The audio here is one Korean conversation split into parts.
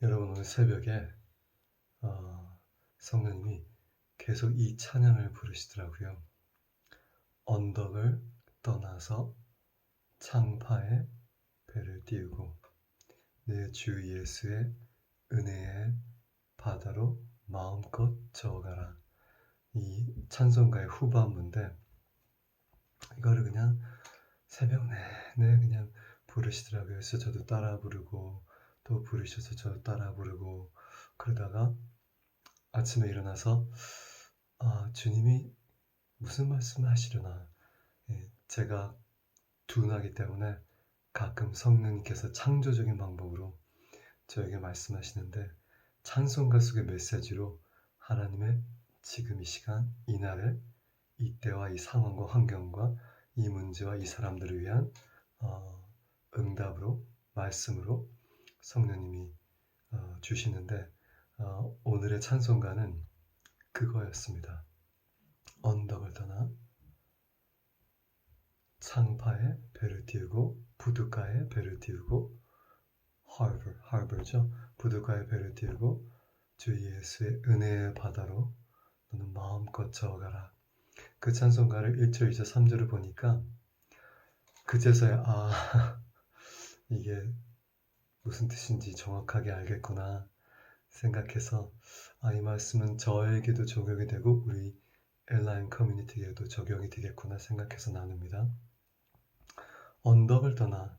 여러분 오늘 새벽에 성령님이 계속 이 찬양을 부르시더라고요. 언덕을 떠나서 창파의 배를 띄우고 내 주 예수의 은혜의 바다로 마음껏 저어가라. 이 찬송가의 후반부인데 이거를 그냥 새벽 내내 그냥 부르시더라고요. 그래서 저도 따라 부르고 또 부르셔서 저도 따라 부르고 그러다가 아침에 일어나서 주님이 무슨 말씀을 하시려나. 제가 둔하기 때문에 가끔 성령님께서 창조적인 방법으로 저에게 말씀하시는데 찬송가 속의 메시지로 하나님의 지금 이 시간, 이날을 이때와 이 상황과 환경과 이 문제와 이 사람들을 위한 응답으로 말씀으로 성령님이 주시는데 오늘의 찬송가는 그거였습니다. 언덕을 떠나 창파에 배를 띄우고 부둣가에 배를 띄우고 하버죠. 부둣가에 배를 띄우고 주 예수의 은혜의 바다로 너는 마음껏 저어가라. 그 찬송가를 1절, 2절, 3절을 보니까 그제서야 이게 무슨 뜻인지 정확하게 알겠구나 생각해서 이 말씀은 저에게도 적용이 되고 우리 엘라인 커뮤니티에도 적용이 되겠구나 생각해서 나눕니다. 언덕을 떠나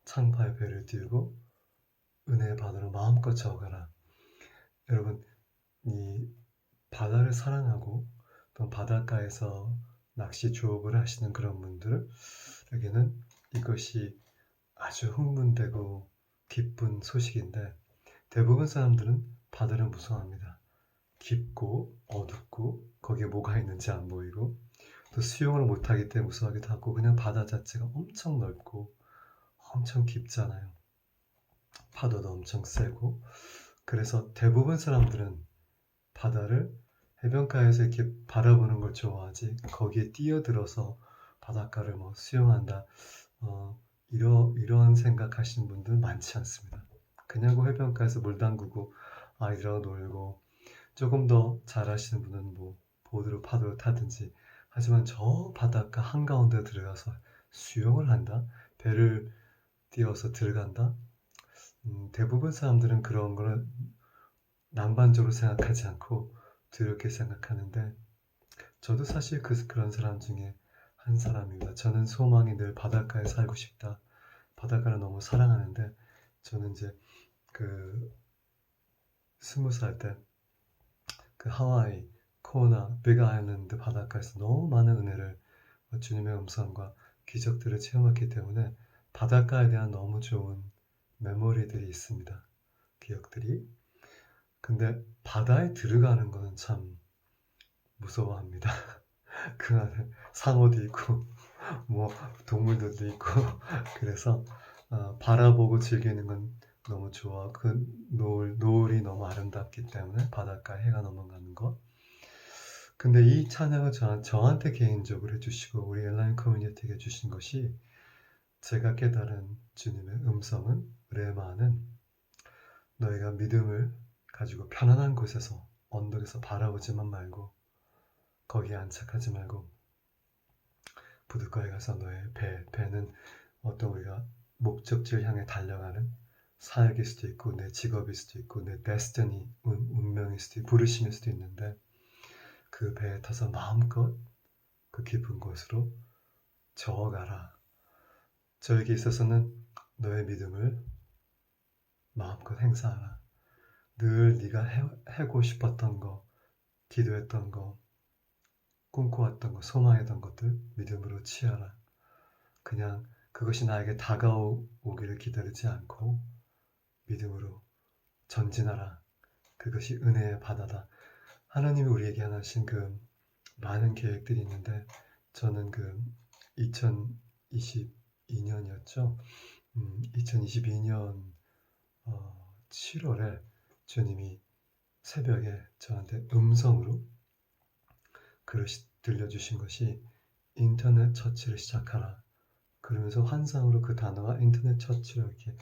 창파의 배를 띄우고 은혜의 바다로 마음껏 저어가라. 여러분, 이 바다를 사랑하고 또 바닷가에서 낚시 조업을 하시는 그런 분들에게는 이것이 아주 흥분되고 기쁜 소식인데 대부분 사람들은 바다를 무서워합니다. 깊고 어둡고 거기에 뭐가 있는지 안 보이고 또 수영을 못하기 때문에 무서워하기도 하고 그냥 바다 자체가 엄청 넓고 엄청 깊잖아요. 파도도 엄청 세고 그래서 대부분 사람들은 바다를 해변가에서 이렇게 바라보는 걸 좋아하지 거기에 뛰어들어서 바닷가를 수영한다 이런 생각하시는 분들 많지 않습니다. 그냥 해변가에서 물 담그고 아이들하고 놀고 조금 더 잘하시는 분은 보드로 파도를 타든지 하지만 저 바닷가 한가운데 들어가서 수영을 한다? 배를 띄워서 들어간다? 대부분 사람들은 그런 걸 낭만적으로 생각하지 않고 두렵게 생각하는데 저도 사실 그런 사람 중에 한 사람입니다. 저는 소망이 늘 바닷가에 살고 싶다. 바닷가를 너무 사랑하는데 저는 이제 20살 때 그 하와이, 코나, 빅 아일랜드 바닷가에서 너무 많은 은혜를 주님의 음성과 기적들을 체험했기 때문에 바닷가에 대한 너무 좋은 메모리들이 있습니다. 기억들이. 근데 바다에 들어가는 거는 참 무서워합니다. 그 안에 상어도 있고 동물들도 있고 그래서 바라보고 즐기는 건 너무 좋아. 그 노을이 너무 아름답기 때문에 바닷가에 해가 넘어가는 것. 근데 이 찬양을 저한테 개인적으로 해주시고 우리 엘라인 커뮤니티에게 주신 것이 제가 깨달은 주님의 음성은 레마는 너희가 믿음을 가지고 편안한 곳에서 언덕에서 바라보지만 말고 거기에 안착하지 말고 부둣가에 가서 너의 배는 어떤 우리가 목적지를 향해 달려가는 사역일 수도 있고 내 직업일 수도 있고 내 데스티니 운명일 수도 있고 부르심일 수도 있는데 그 배에 타서 마음껏 그 깊은 곳으로 저어가라. 저에게 있어서는 너의 믿음을 마음껏 행사하라. 늘 네가 하고 싶었던 거, 기도했던 거, 꿈꿔왔던 거, 소망했던 것들 믿음으로 취하라. 그냥 그것이 나에게 다가오기를 기다리지 않고 믿음으로 전진하라. 그것이 은혜의 바다다. 하나님이 우리에게 하신 많은 계획들이 있는데 저는 2022년이었죠. 2022년 7월에 주님이 새벽에 저한테 음성으로 들려주신 것이 인터넷 처치를 시작하라. 그러면서 환상으로 그 단어가 인터넷 처치로 이렇게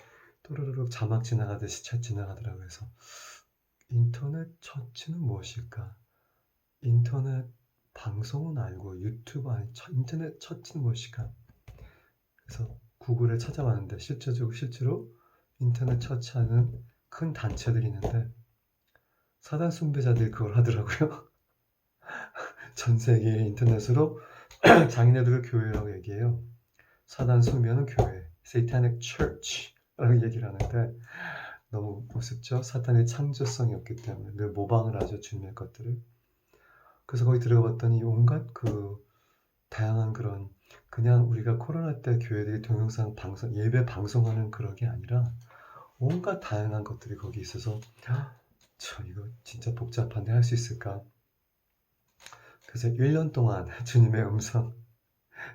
또르르륵 자막 지나가듯이 차 지나가더라고요. 그래서 인터넷 처치는 무엇일까? 인터넷 방송은 알고 유튜브 아니 인터넷 처치는 무엇일까? 그래서 구글에 찾아봤는데 실제로 인터넷 처치하는 큰 단체들이 있는데 사단 숭배자들이 그걸 하더라고요. 전 세계의 인터넷으로 장인애들을 교회라고 얘기해요. 사단 숭배하는 교회, Satanic Church라고 얘기를 하는데 너무 우습죠? 사탄의 창조성이 없기 때문에 늘 모방을 하죠, 주님의 것들을. 그래서 거기 들어가봤더니 온갖 다양한 그런 그냥 우리가 코로나 때 교회들이 동영상 방송 예배 방송하는 그런 게 아니라 온갖 다양한 것들이 거기 있어서 저 이거 진짜 복잡한데 할 수 있을까? 그래서 1년 동안 주님의 음성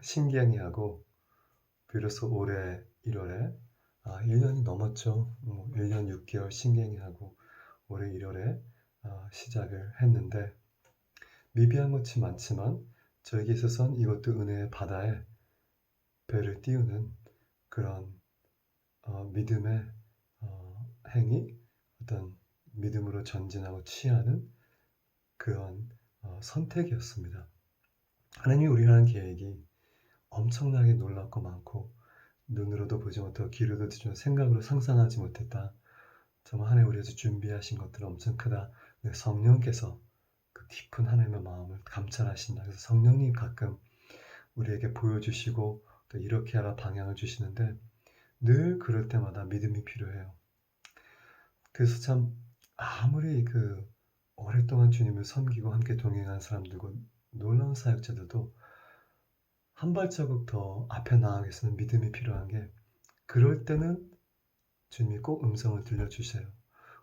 신기하게 하고 비로소 올해 1월에 1년이 넘었죠. 1년 6개월 신기하게 하고 올해 1월에 시작을 했는데 미비한 것이 많지만 저에게 있어서는 이것도 은혜의 바다에 배를 띄우는 그런 믿음의 행위, 어떤 믿음으로 전진하고 취하는 그런 선택이었습니다. 하나님이 우리가 하는 계획이 엄청나게 놀랍고 많고 눈으로도 보지 못하고 귀로도 듣지 못하고 생각으로 상상하지 못했다. 정말 하나님 우리에서 준비하신 것들은 엄청 크다. 성령께서 그 깊은 하나님의 마음을 감찰하신다. 그래서 성령님 가끔 우리에게 보여주시고 또 이렇게 하라 방향을 주시는데 늘 그럴 때마다 믿음이 필요해요. 그래서 참 아무리 오랫동안 주님을 섬기고 함께 동행한 사람들과 놀라운 사역자들도 한 발자국 더 앞에 나아가기 위해서는 믿음이 필요한 게 그럴 때는 주님이 꼭 음성을 들려주세요.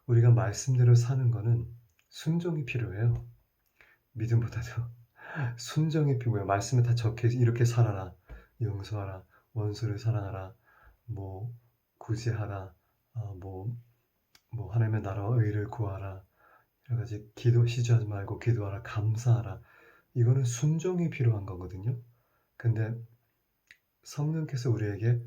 우리가 말씀대로 사는 거는 순종이 필요해요. 믿음보다도 순종이 필요해요. 말씀에 다 적혀 이렇게 살아라. 용서하라. 원수를 사랑하라. 구제하라. 하나님의 나라와 의를 구하라. 여러 가지 시주하지 말고 기도하라. 감사하라. 이거는 순종이 필요한 거거든요. 근데 성령께서 우리에게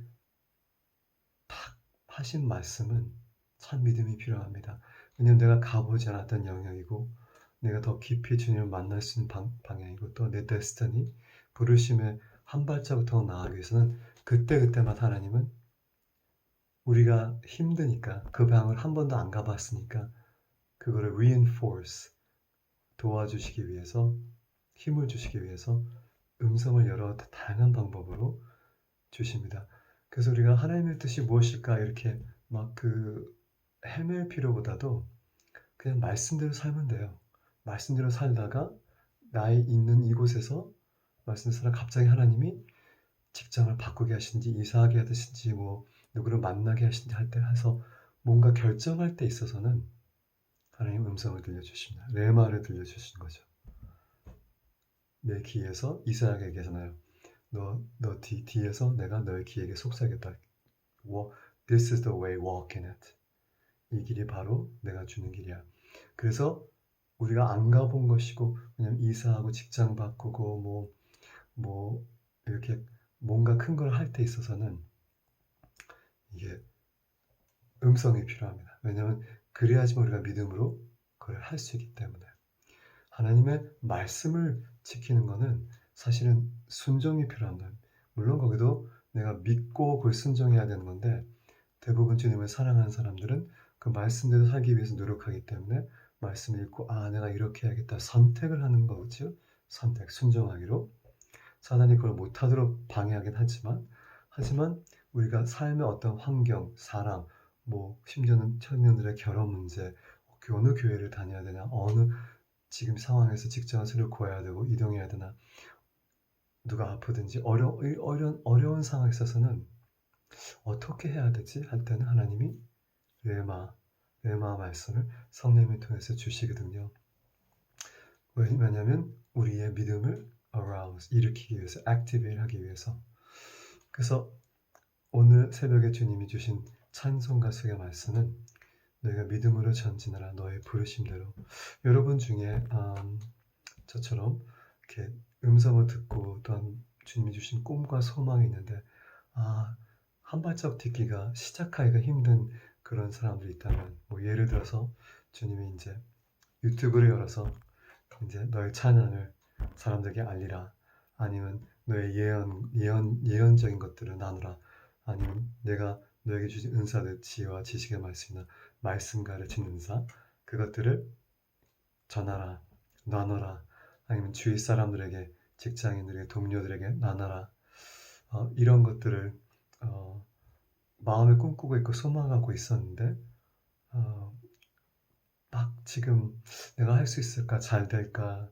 탁 하신 말씀은 참 믿음이 필요합니다. 왜냐하면 내가 가보지 않았던 영역이고 내가 더 깊이 주님을 만날 수 있는 방향이고 또 내 데스티니 부르심에 한 발자국 더 나아가기 위해서는 그때마다 하나님은 우리가 힘드니까 그 방을 한 번도 안 가봤으니까 그거를 reinforce 도와주시기 위해서 힘을 주시기 위해서 음성을 여러 다양한 방법으로 주십니다. 그래서 우리가 하나님의 뜻이 무엇일까 이렇게 헤맬 필요보다도 그냥 말씀대로 살면 돼요. 말씀대로 살다가 나의 있는 이곳에서 말씀대로 갑자기 하나님이 직장을 바꾸게 하신지 이사하게 하시든지 누구를 만나게 하신지 할 때 해서 뭔가 결정할 때 있어서는 하나님 음성을 들려주십니다. 레마를 들려주시는 거죠. 내 귀에서 이사야에게 계잖아요. 너 뒤에서 내가 너의 귀에게 속삭였다. This is the way, walk in it. 이 길이 바로 내가 주는 길이야. 그래서 우리가 안 가본 것이고 그냥 이사하고 직장 바꾸고 이렇게 뭔가 큰 걸 할 때 있어서는 이게 음성이 필요합니다. 왜냐하면 그래야지만 우리가 믿음으로 그걸 할 수 있기 때문에 하나님의 말씀을 지키는 것은 사실은 순종이 필요한 거예요. 물론 거기도 내가 믿고 그걸 순종해야 되는 건데 대부분 주님을 사랑하는 사람들은 그 말씀대로 살기 위해서 노력하기 때문에 말씀을 읽고 내가 이렇게 해야겠다 선택을 하는 거죠. 선택, 순종하기로. 사단이 그걸 못하도록 방해하긴 하지만 우리가 삶의 어떤 환경, 사람, 심지어는 청년들의 결혼 문제, 어느 교회를 다녀야 되냐, 어느 지금 상황에서 직장을 새로 구해야 되고 이동해야 되나, 누가 아프든지 어려운 상황에 있어서는 어떻게 해야 되지? 할 때는 하나님이 레마 말씀을 성령을 통해서 주시거든요. 왜냐하면 우리의 믿음을 arouse, 일으키기 위해서, activate 하기 위해서. 그래서 오늘 새벽에 주님이 주신 찬송가 속의 말씀은 너희가 믿음으로 전진하라 너의 부르심대로. 여러분 중에 저처럼 이렇게 음성을 듣고 또한 주님이 주신 꿈과 소망이 있는데 한 발짝 딛기가 시작하기가 힘든 그런 사람들이 있다면 뭐 예를 들어서 주님이 이제 유튜브를 열어서 이제 너의 찬양을 사람들에게 알리라. 아니면 너의 예언적인 것들을 나누라. 아니면 내가 너에게 주신 은사들, 지혜와 지식의 말씀이나 말씀 가르친 은사, 그것들을 전하라, 나눠라. 아니면 주위 사람들에게, 직장인들에게, 동료들에게 나눠라. 이런 것들을 마음에 꿈꾸고 있고 소망하고 있었는데 막 지금 내가 할 수 있을까? 잘 될까?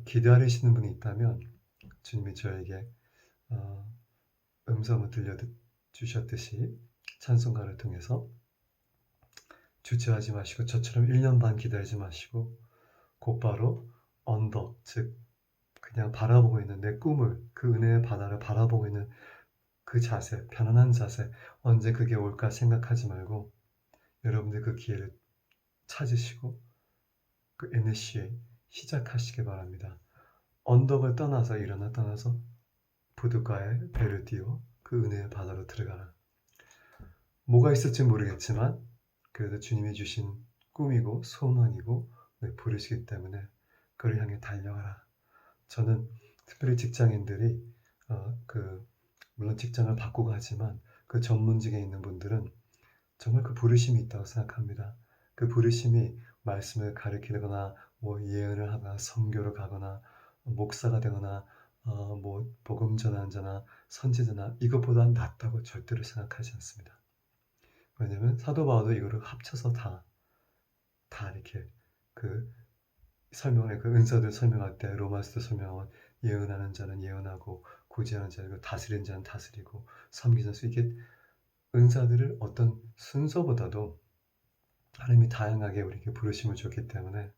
기다리시는 분이 있다면 주님이 저에게 음성을 들려주셨듯이 찬송가를 통해서 주저하지 마시고 저처럼 1년 반 기다리지 마시고 곧바로 언덕, 즉 그냥 바라보고 있는 내 꿈을, 그 은혜의 바다를 바라보고 있는 그 자세, 편안한 자세, 언제 그게 올까 생각하지 말고 여러분들 그 기회를 찾으시고 그 이니시에이트 시작하시기 바랍니다. 언덕을 떠나서 떠나서 부둣가에 배를 띄워 그 은혜의 바다로 들어가라. 뭐가 있을지 모르겠지만 그래도 주님이 주신 꿈이고 소망이고 부르시기 때문에 그를 향해 달려가라. 저는 특별히 직장인들이 물론 직장을 바꾸고 하지만 그 전문직에 있는 분들은 정말 그 부르심이 있다고 생각합니다. 그 부르심이 말씀을 가르치거나 뭐 예언을 하거나 선교를 가거나 목사가 되거나 뭐 복음 전환자나 선지자나 이것보다 낫다고 절대로 생각하지 않습니다. 왜냐면 사도 바울도 이거를 합쳐서 다 이렇게 그 설명에 그 은사들 설명할 때 로마서도 설명하면 예언하는 자는 예언하고 구제하는 자는 다스리는 자는 다스리고 섬기는 자 이게 은사들을 어떤 순서보다도 하나님이 다양하게 우리에게 부르심을 줬기 때문에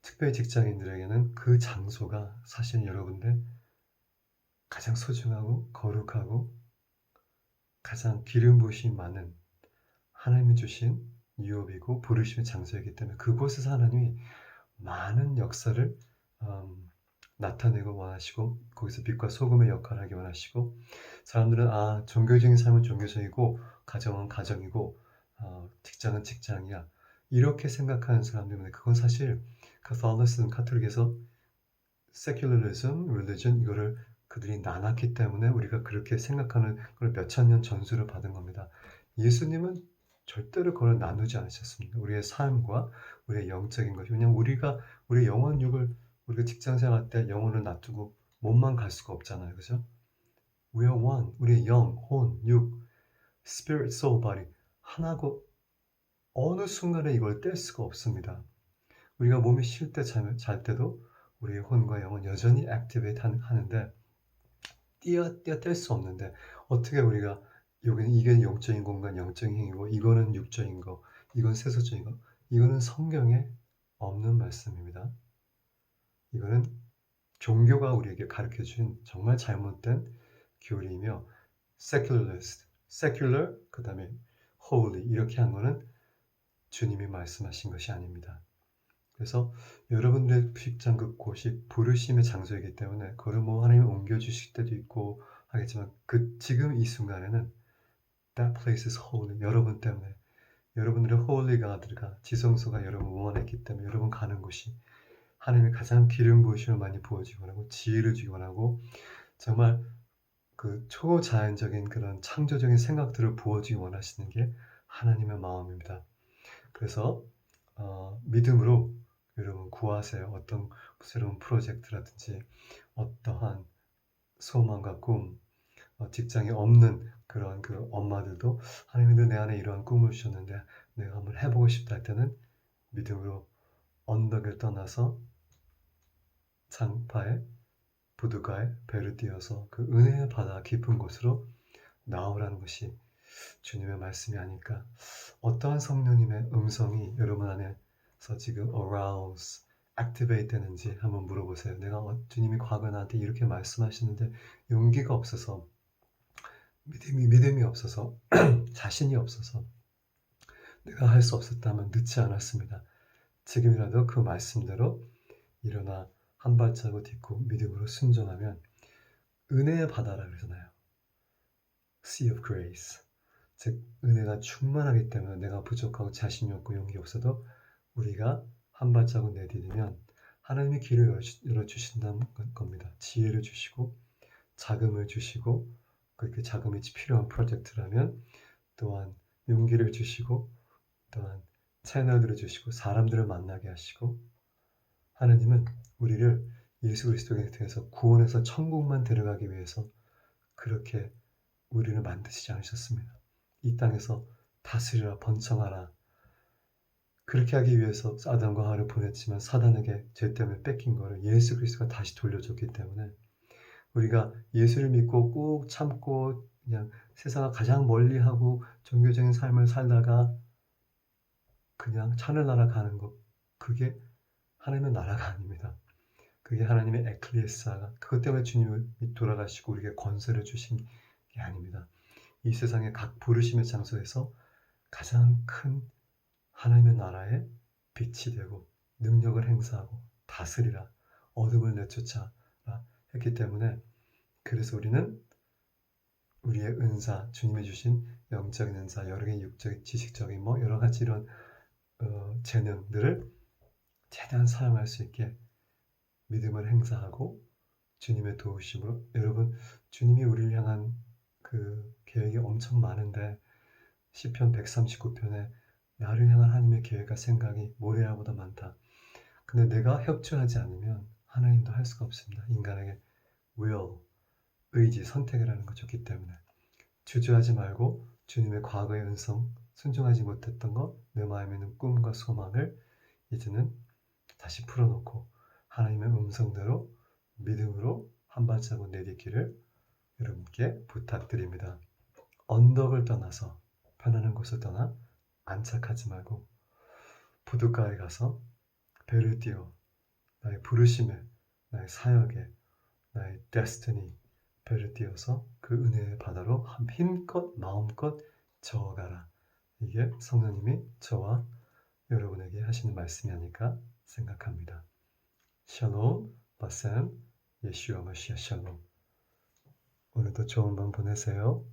특별히 직장인들에게는 그 장소가 사실 여러분들 가장 소중하고 거룩하고 가장 기름 부으심이 많은 하나님이 주신 유업이고 부르심의 장소이기 때문에 그곳에서 하나님이 많은 역사를 나타내고 원하시고 거기서 빛과 소금의 역할을 하기 원하시고 사람들은 종교적인 삶은 종교적이고 가정은 가정이고 직장은 직장이야 이렇게 생각하는 사람들 때문에 그건 사실 카톨릭에서 secularism, religion 이거를 그들이 나눴기 때문에 우리가 그렇게 생각하는 걸 몇천 년 전수를 받은 겁니다. 예수님은 절대로 그걸 나누지 않으셨습니다. 우리의 삶과 우리의 영적인 것. 왜냐하면 우리의 영혼 육을 우리가 직장 생활할 때 영혼을 놔두고 몸만 갈 수가 없잖아요. 그죠? We are one. 우리의 영, 혼, 육, spirit, soul, body 하나고 어느 순간에 이걸 뗄 수가 없습니다. 우리가 몸이 쉴 때 잘 때도 우리의 혼과 영은 여전히 액티베이트 하는데 뗄 수 없는데 어떻게 우리가 이게 영적인 공간, 영적인 행위고 이거는 육적인 거, 이건 세속적인 거 이거는 성경에 없는 말씀입니다. 이거는 종교가 우리에게 가르쳐준 정말 잘못된 교리이며 secular 그 다음에 holy 이렇게 한 거는 주님이 말씀하신 것이 아닙니다. 그래서 여러분들의 직장 그곳이 부르심의 장소이기 때문에 그걸 뭐 하나님이 옮겨주실 때도 있고 하겠지만 지금 이 순간에는 that place is holy 여러분 때문에 여러분들의 holy God가 지성소가 여러분 원했기 때문에 여러분 가는 곳이 하나님이 가장 기름 부으심을 많이 부어주기 원하고 지혜를 주기 원하고 정말 그 초자연적인 그런 창조적인 생각들을 부어주기 원하시는 게 하나님의 마음입니다. 그래서 믿음으로 여러분 구하세요. 어떤 새로운 프로젝트라든지 어떠한 소망과 꿈, 직장에 없는 그런 그 엄마들도 하나님도 내 안에 이러한 꿈을 주셨는데 내가 한번 해보고 싶다 할 때는 믿음으로 언덕을 떠나서 장파에 부둣가에 배를 띄워서 그 은혜의 바다 깊은 곳으로 나오라는 것이 주님의 말씀이 아닐까. 어떠한 성령님의 음성이 여러분 안에서 지금 arouse, activate 되는지 한번 물어보세요. 내가 주님이 과거에 나한테 이렇게 말씀하시는데 용기가 없어서 믿음이 없어서 자신이 없어서 내가 할 수 없었다면 늦지 않았습니다. 지금이라도 그 말씀대로 일어나 한 발자국 딛고 믿음으로 순종하면 은혜의 바다라 그러잖아요. sea of grace. 즉 은혜가 충만하기 때문에 내가 부족하고 자신이 없고 용기 없어도 우리가 한 발자국 내디디면 하나님이 길을 열어주신다는 겁니다. 지혜를 주시고 자금을 주시고 그 자금이 필요한 프로젝트라면 또한 용기를 주시고 또한 채널들을 주시고 사람들을 만나게 하시고 하나님은 우리를 예수 그리스도를 통해서 구원해서 천국만 데려가기 위해서 그렇게 우리를 만드시지 않으셨습니다. 이 땅에서 다스리라 번성하라 그렇게 하기 위해서 아담과 하와를 보냈지만 사단에게 죄 때문에 뺏긴 거를 예수 그리스도가 다시 돌려줬기 때문에 우리가 예수를 믿고 꾹 참고 그냥 세상을 가장 멀리하고 종교적인 삶을 살다가 그냥 하늘나라 가는 것 그게 하나님의 나라가 아닙니다. 그게 하나님의 에클레시아가 그것 때문에 주님이 돌아가시고 우리에게 권세를 주신 게 아닙니다. 이 세상의 각 부르심의 장소에서 가장 큰 하나님의 나라의 빛이 되고 능력을 행사하고 다스리라 어둠을 내쫓아라 했기 때문에 그래서 우리는 우리의 은사 주님이 주신 영적인 은사 여러 개의 육적인 지식적인 여러 가지 이런 재능들을 최대한 사용할 수 있게 믿음을 행사하고 주님의 도우심으로 여러분 주님이 우리를 향한 그 계획이 엄청 많은데 시편 139편에 나를 향한 하나님의 계획과 생각이 모래야보다 많다. 근데 내가 협조하지 않으면 하나님도 할 수가 없습니다. 인간에게 will, 의지, 선택이라는 거 줬기 때문에 주저하지 말고 주님의 과거의 은성, 순종하지 못했던 것, 내 마음에 있는 꿈과 소망을 이제는 다시 풀어놓고 하나님의 음성대로 믿음으로 한 발자국 내딛기를 여러분께 부탁드립니다. 언덕을 떠나서 편안한 곳을 떠나 안착하지 말고 부둣가에 가서 배를 띄워 나의 부르심에 나의 사역에 나의 데스티니 배를 띄워서 그 은혜의 바다로 힘껏 마음껏 저어가라. 이게 성령님이 저와 여러분에게 하시는 말씀이 아닐까 생각합니다. 샬롬, 바셈, 예슈아 마시아 샬롬. 오늘도 좋은 밤 보내세요.